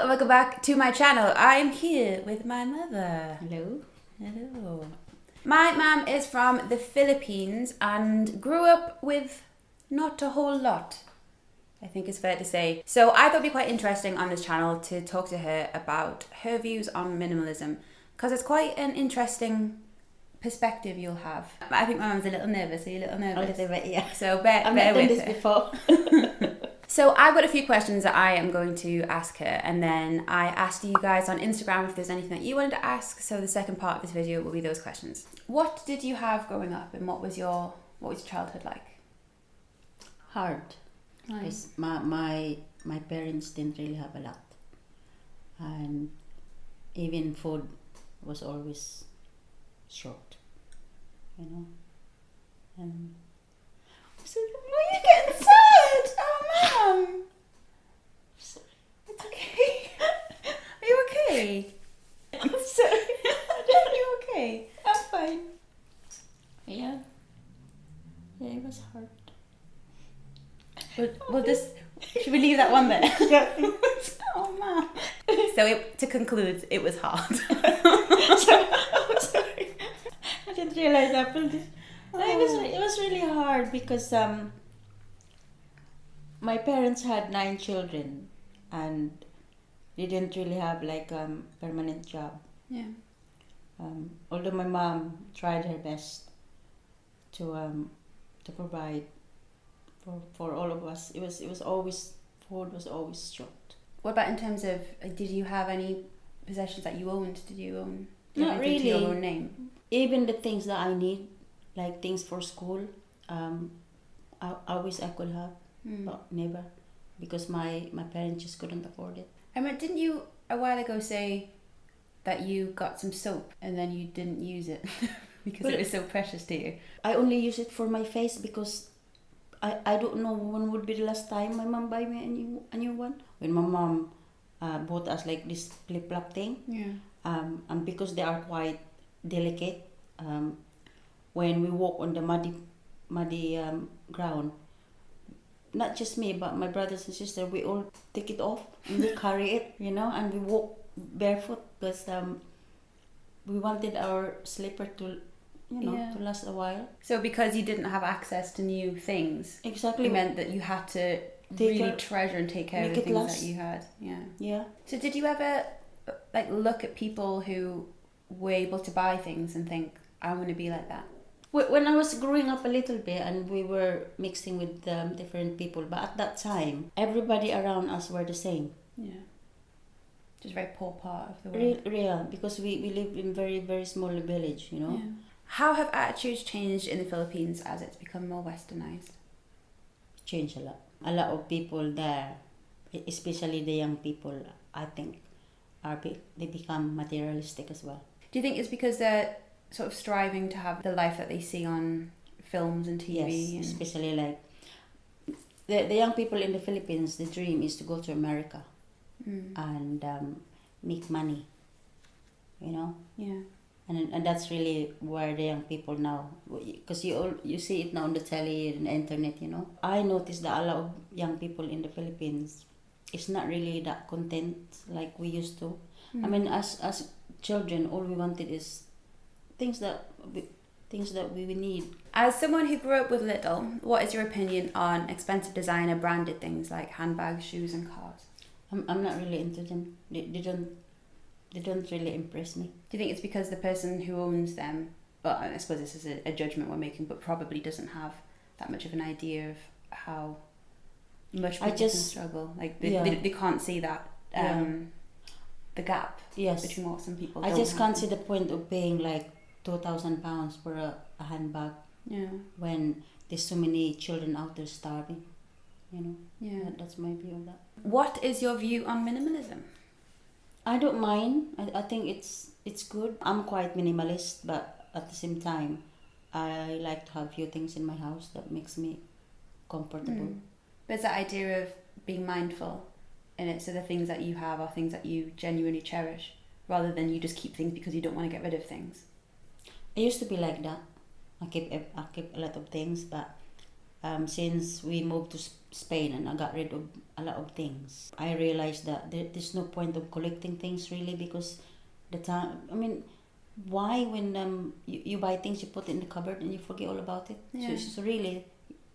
and welcome back to my channel. I'm here with my mother. Hello. Hello. My mum is from the Philippines and grew up with not a whole lot, I think it's fair to say. So I thought it'd be quite interesting on this channel to talk to her about her views on minimalism, because it's quite an interesting perspective you'll have. I think my mum's a little nervous. Are you a little nervous? A little bit, yeah. So bear I've not done with this her. before. So I've got a few questions that I am going to ask her, and then I asked you guys on Instagram if there's anything that you wanted to ask. So the second part of this video will be those questions. What did you have growing up, and what was your childhood like? Hard. Because my parents didn't really have a lot, and even food was always short, you know. And So, why are you getting sad? Oh, Mum. sorry. It's okay. Are you okay? I'm sorry. Are you okay? I'm fine. Yeah. Yeah, it was hard. We'll just... Should we leave that one there? Yeah. Oh, Mum. So to conclude, it was hard. I'm sorry. I didn't realize that. But it was really hard because my parents had 9 children and they didn't really have like permanent job. Yeah. Although my mom tried her best to provide for all of us, it was always, food was always short. What about in terms of, did you have any possessions that you owned? Did you own? Not anything to your really. own name? Even the things that I need, like things for school, I wish I could have, but never, because my parents just couldn't afford it. I mean, didn't you a while ago say that you got some soap and then you didn't use it because it was so precious to you? I only use it for my face because I don't know when would be the last time my mom buy me a new one. When my mom bought us like this flip-flop thing, and because they are quite delicate, when we walk on the muddy ground, not just me but my brothers and sisters, we all take it off and we carry it, you know, and we walk barefoot because we wanted our slipper to, you know, to last a while. So because you didn't have access to new things, Exactly. it meant that you had to really treasure and take care of the things that you had. Yeah. So did you ever like look at people who were able to buy things and think, I want to be like that? When I was growing up a little bit and we were mixing with different people, but at that time everybody around us were the same. Yeah. Just a very poor part of the world. Real, because we live in very, very small village, you know. Yeah. How have attitudes changed in the Philippines as it's become more westernized? Changed a lot. A lot of people there, especially the young people, I think, they become materialistic as well. Do you think it's because they're sort of striving to have the life that they see on films and TV? Yes, especially like the young people in the Philippines, the dream is to go to America and make money, you know. Yeah. And that's really where the young people now, because you see it now on the telly and the internet, you know. I noticed that a lot of young people in the Philippines is not really that content like we used to. I mean, as children, all we wanted is things that we need. As someone who grew up with little, what is your opinion on expensive designer branded things like handbags, shoes, and cars? I'm not really into them. They don't really impress me. Do you think it's because the person who owns them, well, I suppose this is a judgment we're making, but probably doesn't have that much of an idea of how much people can struggle? Like they can't see that the gap between what some people. I just can't see the point of paying like £2,000 for a handbag. Yeah. When there's so many children out there starving, you know. Yeah. That's my view of that. What is your view on minimalism? I don't mind. I think it's good. I'm quite minimalist, but at the same time, I like to have few things in my house that makes me comfortable. There's that idea of being mindful in it, so the things that you have are things that you genuinely cherish, rather than you just keep things because you don't want to get rid of things. I used to be like that. I keep a lot of things, but since we moved to Spain and I got rid of a lot of things, I realized that there's no point of collecting things really, because the time, I mean, why when you buy things, you put it in the cupboard and you forget all about it. Yeah. So really,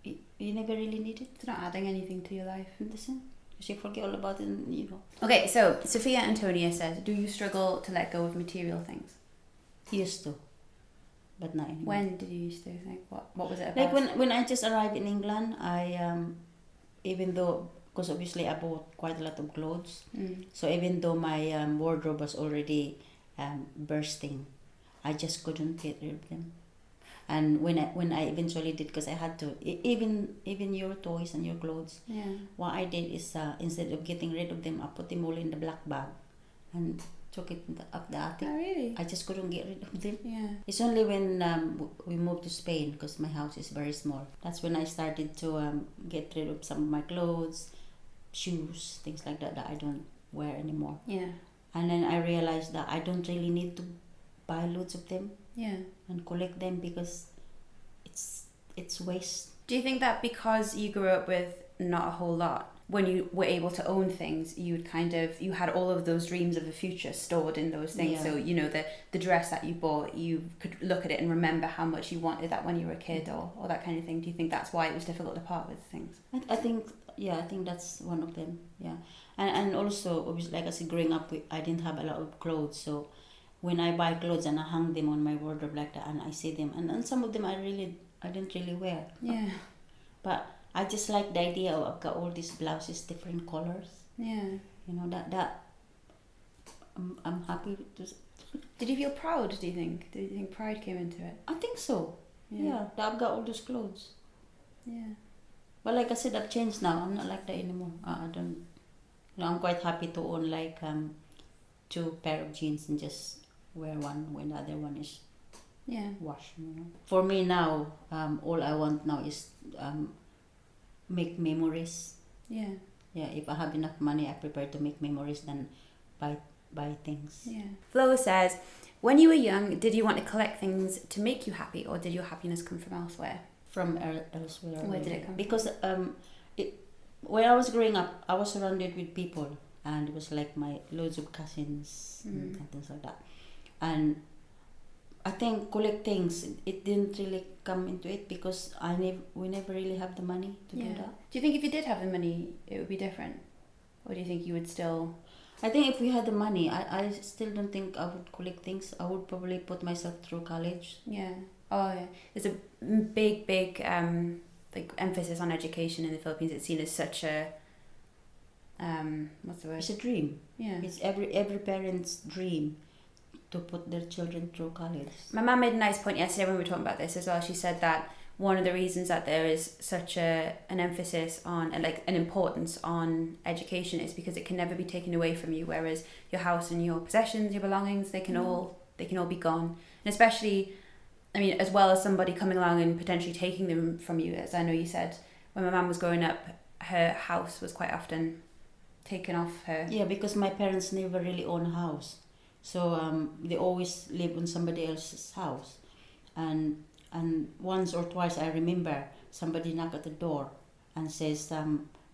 you never really need it. It's not adding anything to your life. Listen, because you forget all about it, and, you know. Okay, so Sophia Antonia says, do you struggle to let go of material things? Used to, but not anymore. When did you used to? Like, what was it Like about? when I just arrived in England, I even though, because obviously I bought quite a lot of clothes, so even though my wardrobe was already bursting, I just couldn't get rid of them. And when I eventually did, because I had to, even your toys and your clothes, what I did is instead of getting rid of them, I put them all in the black bag and took it up the attic. Oh, really? I just couldn't get rid of them. Yeah. It's only when we moved to Spain, because my house is very small. That's when I started to get rid of some of my clothes, shoes, things like that I don't wear anymore. Yeah. And then I realized that I don't really need to buy loads of them. Yeah. And collect them, because it's waste. Do you think that because you grew up with not a whole lot, when you were able to own things, you had all of those dreams of the future stored in those things? Yeah. So, you know, the dress that you bought, you could look at it and remember how much you wanted that when you were a kid, or that kind of thing. Do you think that's why it was difficult to part with things? I think that's one of them. Yeah. And also, obviously, like I said, growing up, I didn't have a lot of clothes, so when I buy clothes and I hang them on my wardrobe like that, and I see them, and some of them I didn't really wear. Yeah. But I just like the idea of I've got all these blouses, different colors. Yeah. You know, that I'm happy to. Did you feel proud, do you think? Did you think pride came into it? I think so. Yeah, that I've got all those clothes. Yeah. But like I said, I've changed now. I'm not like that anymore. I don't. You know, I'm quite happy to own like 2 pair of jeans and just wear one when the other one is washed. You know. For me now, all I want now is make memories. Yeah. Yeah. If I have enough money, I prefer to make memories than buy things. Yeah. Flo says, when you were young, did you want to collect things to make you happy, or did your happiness come from elsewhere? From elsewhere. Where did it come because when I was growing up, I was surrounded with people, and it was like my loads of cousins and things like that. And I think collect things, it didn't really come into it, because we never really have the money to do that. Do you think if you did have the money, it would be different, or do you think you would still? I think if we had the money, I still don't think I would collect things. I would probably put myself through college. Yeah. Oh yeah. There's a big like emphasis on education in the Philippines. It's seen as such a what's the word? It's a dream. Yeah. It's every parent's dream to put their children through college. My mum made a nice point yesterday when we were talking about this as well. She said that one of the reasons that there is such an emphasis on, and like an importance on education, is because it can never be taken away from you. Whereas your house and your possessions, your belongings, they can all be gone. And especially, I mean, as well as somebody coming along and potentially taking them from you. As I know you said, when my mum was growing up, her house was quite often taken off her. Yeah, because my parents never really own a house. So they always live in somebody else's house. And once or twice I remember somebody knock at the door and says,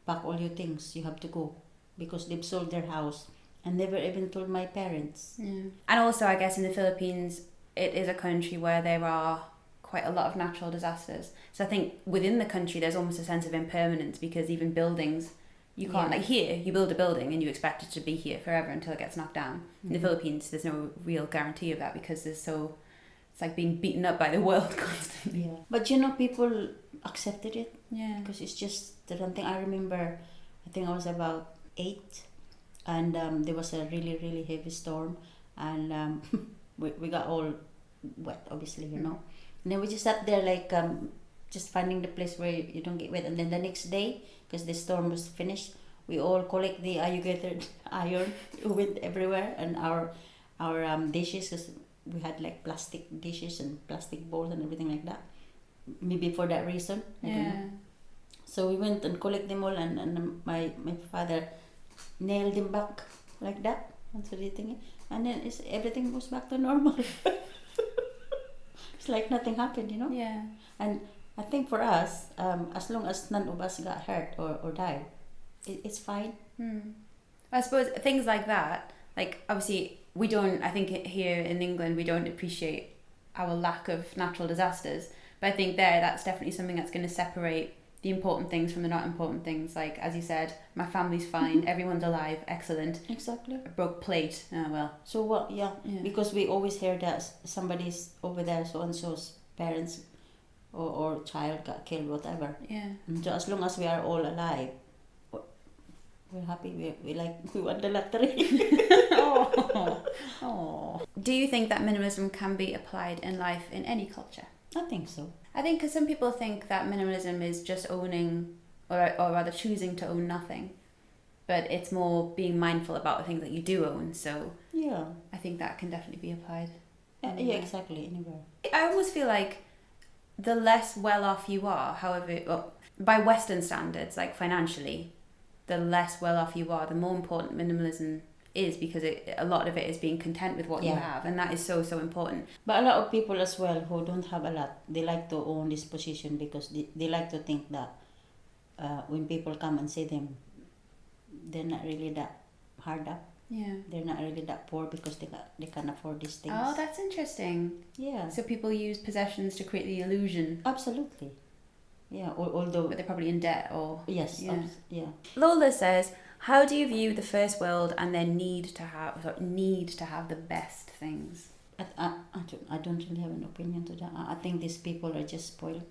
pack all your things, you have to go. Because they've sold their house and never even told my parents. Yeah. And also, I guess in the Philippines, it is a country where there are quite a lot of natural disasters. So I think within the country, there's almost a sense of impermanence, because even buildings, you can't, like here, you build a building and you expect it to be here forever until it gets knocked down. In the Philippines, there's no real guarantee of that, because it's like being beaten up by the world constantly. Yeah. But you know, people accepted it. Yeah. Because it's just the one thing. I remember, I think I was about 8, and there was a really, really heavy storm, and we got all wet, obviously, you know. And then we just sat there like just finding the place where you don't get wet. And then the next day, because the storm was finished, we all collect the gathered iron. We went everywhere, and our dishes, because we had like plastic dishes and plastic bowls and everything like that. Maybe for that reason, I don't know. So we went and collect them all, and my father nailed them back like that onto the thing, and then everything was back to normal. It's like nothing happened, you know. Yeah. And I think for us, as long as none of us got hurt or died, it's fine. I suppose things like that, like obviously we don't, I think here in England we don't appreciate our lack of natural disasters, but I think that's definitely something that's going to separate the important things from the not important things. Like as you said, my family's fine, everyone's alive, excellent. Exactly. A broke plate, well. So what? Yeah, because we always hear that somebody's over there, so and so's parents or child got killed, whatever. Yeah. And so as long as we are all alive, we're happy. We won the lottery. Oh. Do you think that minimalism can be applied in life in any culture? I think so. I think because some people think that minimalism is just owning, or rather choosing to own nothing, but it's more being mindful about the things that you do own. So yeah, I think that can definitely be applied. Yeah, exactly. Anywhere. I almost feel like the less well off you are, however, by Western standards, like financially, the less well off you are, the more important minimalism is, because a lot of it is being content with what you have, and that is so important. But a lot of people as well who don't have a lot, they like to own this position because they like to think that when people come and see them, they're not really that hard up. Yeah. They're not really that poor because they can afford these things. Oh, that's interesting. Yeah. So people use possessions to create the illusion. Absolutely. Yeah, although... But they're probably in debt or... Yes, yeah. Lola says, how do you view the first world and their need to have the best things? I don't really have an opinion to that. I think these people are just spoiled.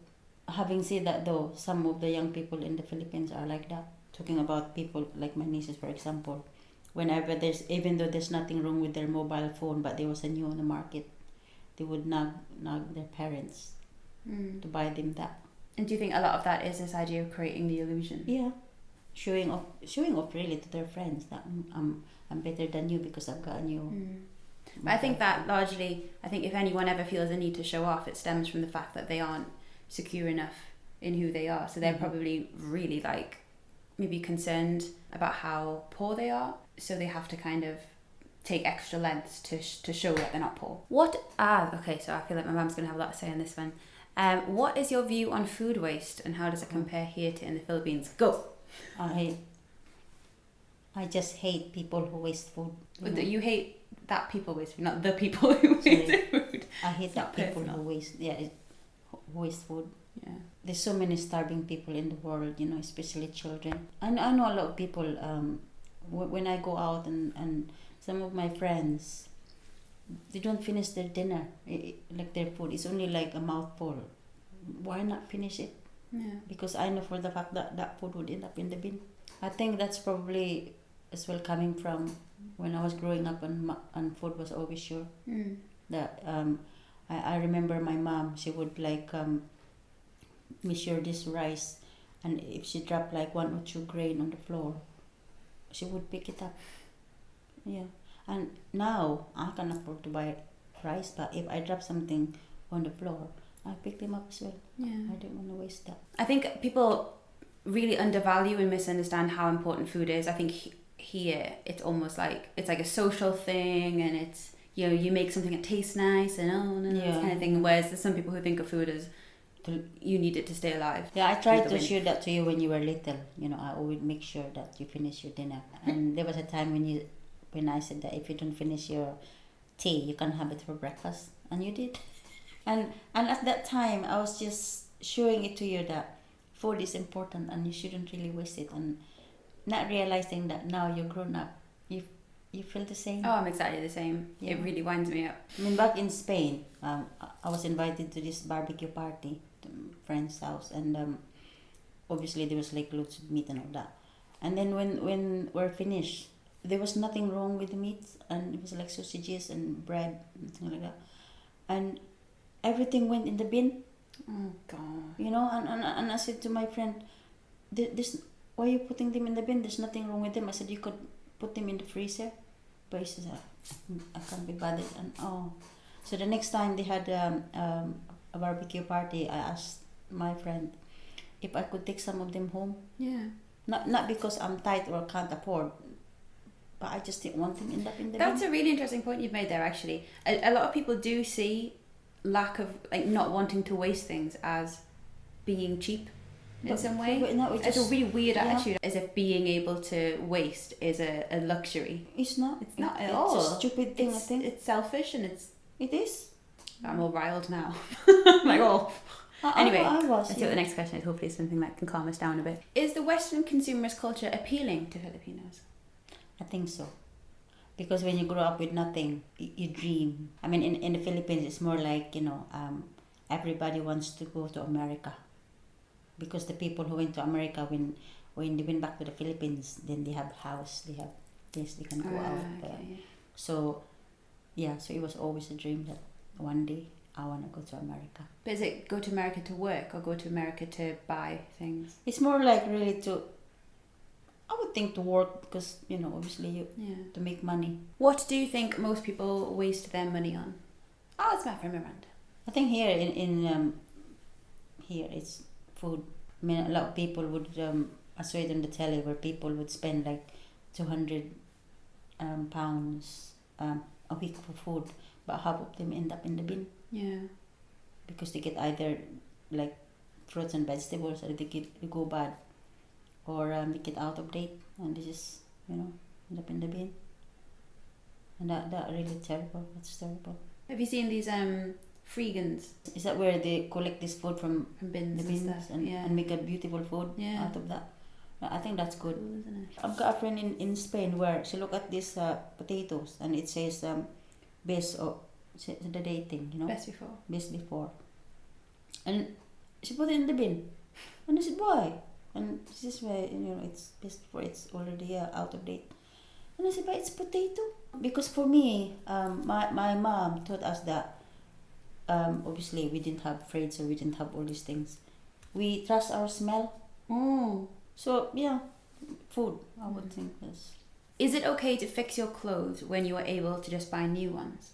Having said that though, some of the young people in the Philippines are like that. Talking about people like my nieces, for example. Whenever even though there's nothing wrong with their mobile phone, but there was a new on the market, they would nag their parents to buy them that. And do you think a lot of that is this idea of creating the illusion? Yeah, showing off really to their friends that I'm better than you because I've got a new. But I think that largely, if anyone ever feels a need to show off, it stems from the fact that they aren't secure enough in who they are. So they're probably really maybe concerned about how poor they are. So they have to kind of take extra lengths to show that they're not poor. Okay, so I feel like my mum's going to have a lot to say on this one. What is your view on food waste and how does it compare here to in the Philippines? Go! I just hate people who waste food. You hate that people waste food, not the people who waste food. I hate that people who waste food. Yeah. There's so many starving people in the world, especially children. I know a lot of people, when I go out and some of my friends, they don't finish their dinner, their food. It's only like a mouthful. Why not finish it? Yeah. Because I know for the fact that food would end up in the bin. I think that's probably as well coming from when I was growing up and food was always sure. That I remember my mom, she would measure this rice, and if she dropped like 1 or 2 grain on the floor, she would pick it up. Yeah. And now I can afford to buy rice, but if I drop something on the floor, I pick them up as well. Yeah. I don't want to waste that. I think people really undervalue and misunderstand how important food is. I think here it's almost like it's like a social thing, and it's you make something that tastes nice and this kind of thing. Whereas there's some people who think of food as you need it to stay alive. Yeah, I tried to share that to you when you were little. I always make sure that you finish your dinner. And there was a time when I said that if you don't finish your tea, you can have it for breakfast, and you did. And at that time, I was just showing it to you that food is important and you shouldn't really waste it, and not realizing that now you're grown up, you feel the same. Oh, I'm exactly the same. Yeah. It really winds me up. Back in Spain, I was invited to this barbecue party to a friend's house, and obviously there was loads of meat and all that. And then when we're finished, there was nothing wrong with the meat, and it was like sausages and bread and things like that, and everything went in the bin. Oh God! And I said to my friend, "This, why are you putting them in the bin? There's nothing wrong with them." I said, "You could put them in the freezer," but he says, "I can't be bothered." And so the next time they had a barbecue party, I asked my friend if I could take some of them home. Yeah. Not because I'm tight or can't afford, but I just didn't want them to end up in the bin. That's a really interesting point you've made there, actually. A lot of people do see lack of, not wanting to waste things as being cheap in But- some way. but no, It's a really weird yeah. attitude, as if being able to waste is a luxury. It's not. It's not at It's all. a stupid thing, I think. It's selfish, and It is. I'm all riled now. Like, oh. Anyway, I was. let's see what the next question is. Hopefully something that can calm us down a bit. Is the Western consumerist culture appealing to Filipinos? I think so. Because when you grow up with nothing, you dream. I mean, in the Philippines, it's more like, everybody wants to go to America. Because the people who went to America, when they went back to the Philippines, then they have house, they have this, they can go out. Okay. So it was always a dream that one day I want to go to America. But is it go to America to work or go to America to buy things? It's more like really I would think to work because, obviously to make money. What do you think most people waste their money on? Oh, it's my friend Miranda. I think here here it's food. I mean, a lot of people would, I saw it on the telly where people would spend like 200 pounds a week for food, but half of them end up in the bin. Yeah. Because they get either like fruits and vegetables, or they go bad, or they get out of date, and this is end up in the bin. And that really terrible. That's terrible. Have you seen these freegans? Is that where they collect this food from Bins the bins and stuff? and make a beautiful food out of that? I think that's good. Cool, isn't it? I've got a friend in Spain where she look at these potatoes and it says best of the dating, best before, and she put it in the bin, and I said why? And she says why it's best before, it's already out of date. And I said but it's potato. Because for me, my mom taught us that obviously we didn't have fridge, or we didn't have all these things. We trust our smell. So food, I would think this. Is it okay to fix your clothes when you are able to just buy new ones?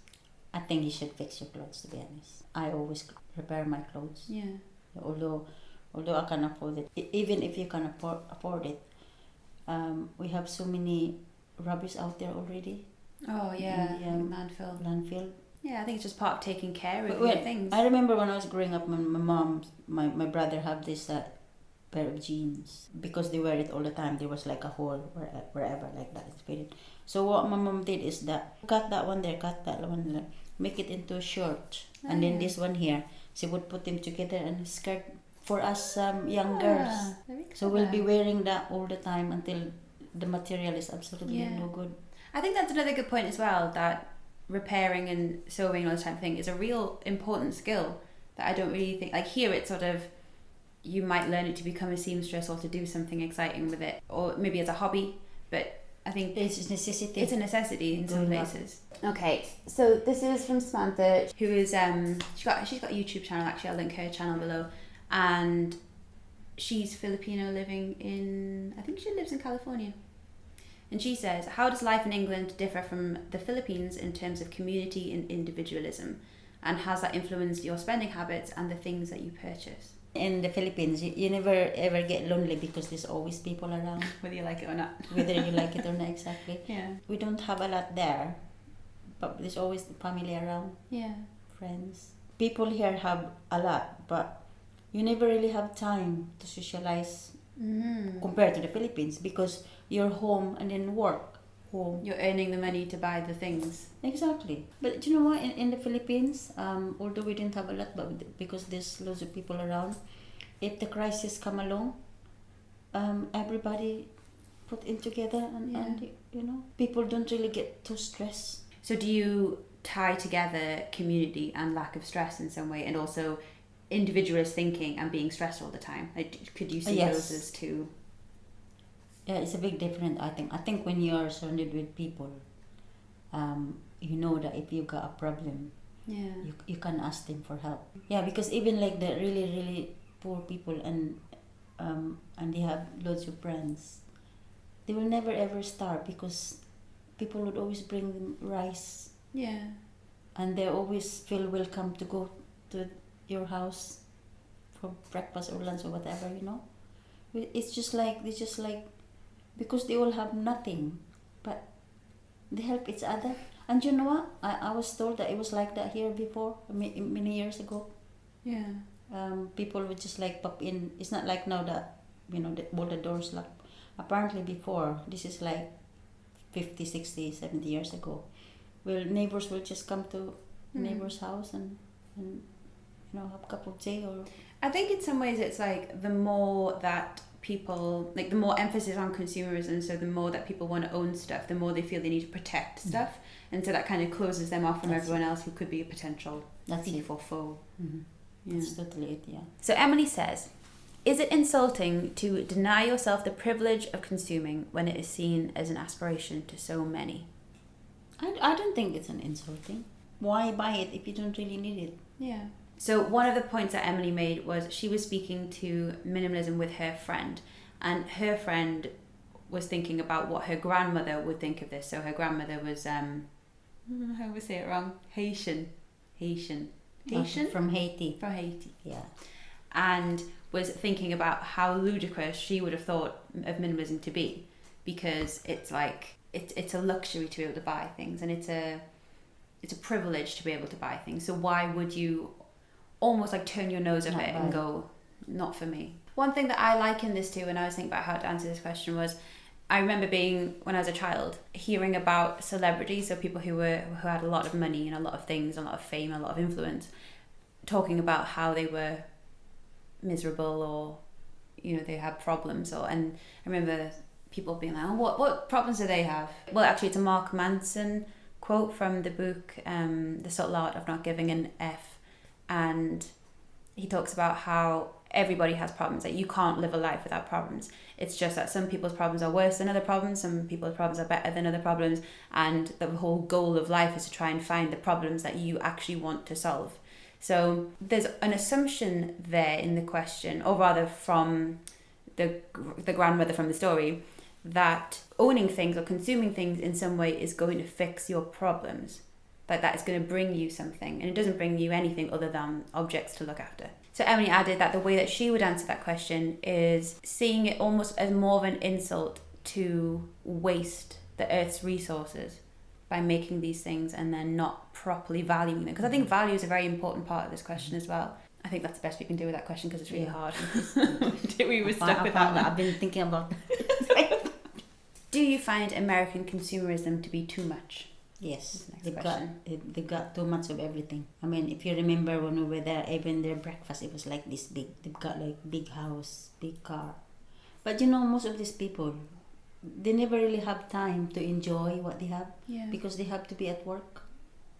I think you should fix your clothes, to be honest. I always repair my clothes. Yeah. Although I can afford it. Even if you can afford it, we have so many rubbish out there already. Oh yeah, in the, landfill. Yeah, I think it's just part of taking care of Well, your things. I remember when I was growing up, my brother had this pair of jeans. Because they wear it all the time, there was like a hole wherever like that it's fitted. So what my mom did is that cut that one there, make it into a shirt, and then this one here, she would put them together and skirt for us young girls. So we'll be wearing that all the time until the material is absolutely no good. I think that's another good point as well, that repairing and sewing and all this type of thing is a real important skill that I don't really think, like here it's sort of, you might learn it to become a seamstress or to do something exciting with it, or maybe as a hobby, but I think it's a necessity. It's a necessity in some places. Okay, so this is from Samantha, who is she's got a YouTube channel, actually I'll link her channel below, and she's Filipino living in, I think she lives in California. And she says, how does life in England differ from the Philippines in terms of community and individualism? And has that influenced your spending habits and the things that you purchase? In the Philippines, you never ever get lonely because there's always people around. Whether you like it or not. Whether you like it or not, exactly. Yeah. We don't have a lot there, but there's always family around. Yeah. Friends. People here have a lot, but you never really have time to socialize compared to the Philippines, because you're home and then work. Home. You're earning the money to buy the things. Exactly. But do you know what? In the Philippines, although we didn't have a lot, but because there's loads of people around, if the crisis come along, everybody put in together and people don't really get too stressed. So do you tie together community and lack of stress in some way, and also individualist thinking and being stressed all the time? Like, could you see those as two? Yeah, it's a big difference, I think. I think when you are surrounded with people, you know that if you've got a problem, you can ask them for help. Yeah, because even like the really, really poor people and they have loads of friends, they will never ever starve because people would always bring them rice. Yeah. And they always feel welcome to go to your house for breakfast or lunch or whatever, It's just like because they all have nothing, but they help each other. And you know what? I was told that it was like that here before, many years ago. Yeah. People would just like pop in. It's not like now that, all the doors locked. Apparently before, this is like 50, 60, 70 years ago. Well, neighbors will just come to neighbor's house and have a cup of tea or... I think in some ways it's like the more that people, like the more emphasis on consumerism, so the more that people want to own stuff, the more they feel they need to protect stuff. And so that kind of closes them off from everyone else who could be a potential thief or foe. Yeah. That's totally it, yeah. So Emily says, is it insulting to deny yourself the privilege of consuming when it is seen as an aspiration to so many? I don't think it's an insulting. Why buy it if you don't really need it? Yeah. So one of the points that Emily made was she was speaking to minimalism with her friend, and her friend was thinking about what her grandmother would think of this. So her grandmother was, I always say it wrong, Haitian? From Haiti. From Haiti. Yeah. And was thinking about how ludicrous she would have thought of minimalism to be, because it's like, it's a luxury to be able to buy things, and it's a privilege to be able to buy things. So why would you almost like turn your nose at it and go, not for me? One thing that I like in this too, when I was thinking about how to answer this question, was I remember when I was a child, hearing about celebrities, so people who had a lot of money and a lot of things, a lot of fame, a lot of influence, talking about how they were miserable, or they had problems, and I remember people being like, oh, what problems do they have? Well, actually it's a Mark Manson quote from the book The Subtle Art of Not Giving an F, and he talks about how everybody has problems, that you can't live a life without problems. It's just that some people's problems are worse than other problems, some people's problems are better than other problems, and the whole goal of life is to try and find the problems that you actually want to solve. So there's an assumption there in the question, or rather from the grandmother from the story, that owning things or consuming things in some way is going to fix your problems, that is going to bring you something, and it doesn't bring you anything other than objects to look after. So Emily added that the way that she would answer that question is seeing it almost as more of an insult to waste the earth's resources by making these things and then not properly valuing them. Because I think value is a very important part of this question as well. I think that's the best we can do with that question, because it's really hard. We were stuck with that one. I've been thinking about Do you find American consumerism to be too much? Yes, they got too much of everything. I mean, if you remember when we were there, even their breakfast, it was like this big. They've got like big house, big car. But most of these people, they never really have time to enjoy what they have, because they have to be at work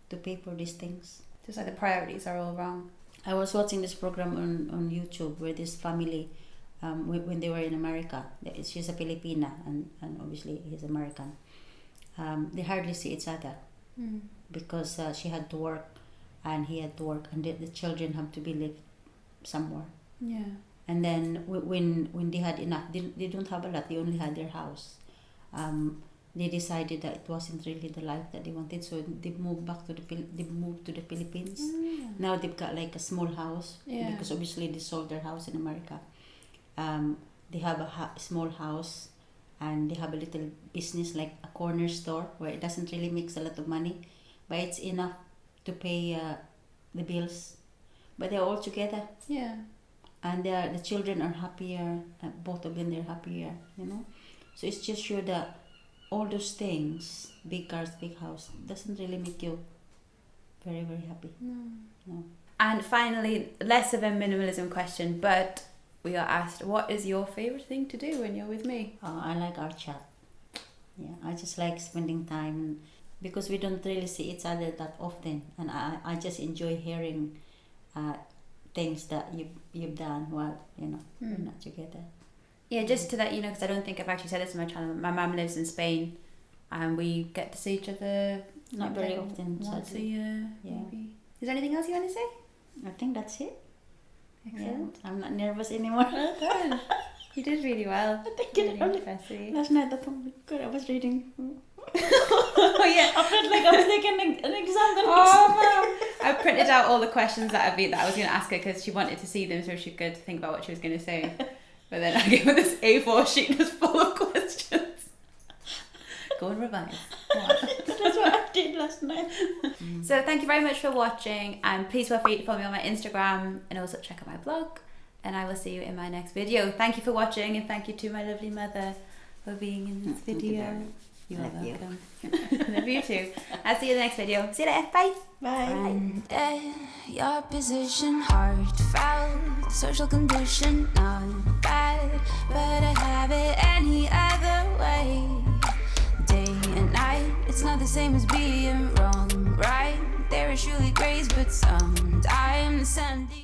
to pay for these things. Just like the priorities are all wrong. I was watching this program on YouTube where this family, when they were in America, she's a Filipina and obviously he's American. They hardly see each other because she had to work and he had to work, and the children have to be left somewhere. Yeah. And then when they had enough, they don't have a lot. They only had their house. They decided that it wasn't really the life that they wanted, so they moved back to the Philippines. Now they've got like a small house, because obviously they sold their house in America. They have a small house, and they have a little business, like a corner store, where it doesn't really make a lot of money, but it's enough to pay the bills. But they're all together. Yeah. And the children are happier. Both of them, they're happier. So it's just sure that all those things, big cars, big house, doesn't really make you very, very happy. No. And finally, less of a minimalism question, but we are asked, what is your favourite thing to do when you're with me? I like our chat. Yeah, I just like spending time, because we don't really see each other that often, and I just enjoy hearing things that you've done while we're not together. Yeah, just to let you know, because I don't think I've actually said this on my channel, my mum lives in Spain, and we get to see each other not very often, once a year. Yeah. Maybe. Is there anything else you want to say? I think that's it. Excellent. Yeah, I'm not nervous anymore. Well done. You did really well. I think really impressive. Last night, I was reading. Oh yeah, I felt like I was taking an exam. Oh no! I printed out all the questions that I was going to ask her, because she wanted to see them so she could think about what she was going to say. But then I gave her this A4 sheet just full of questions. Go and revise. That's what I did last night. So thank you very much for watching, and please feel free to follow me on my Instagram and also check out my blog, and I will see you in my next video. Thank you for watching, and thank you to my lovely mother for being in this video. You are welcome. Love you too. I'll see you in the next video. See you later. Bye. Bye. Your position, heartfelt, social condition, not bad, but I have it any other way. Day and night, it's not the same as being wrong, right? There is surely grace, but sometimes Sunday.